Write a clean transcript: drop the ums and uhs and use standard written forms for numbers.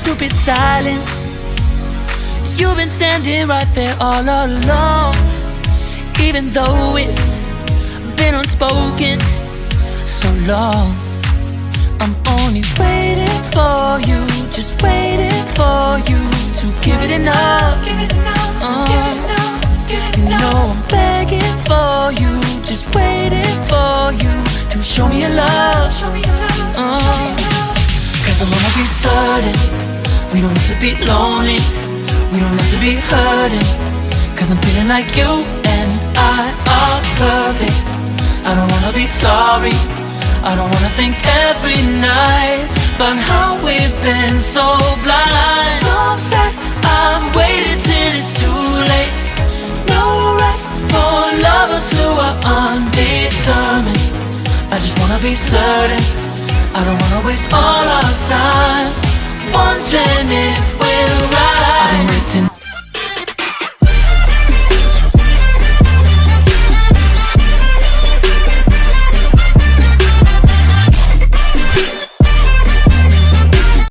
stupid silence. You've been standing right there all along, even though it's been unspoken so long. I'm only waiting for you, just waiting for you to give it enough. You know I'm begging for you, just waiting for you to show me your love. Cause I wanna be certain we don't have to be lonely, we don't have to be hurting. Cause I'm feeling like you and I are perfect. I don't wanna be sorry, I don't wanna think every night about how we've been so blind. So upset, I've waited till it's too late. No rest for lovers who are undetermined. I just wanna be certain, I don't wanna waste all our time wondering if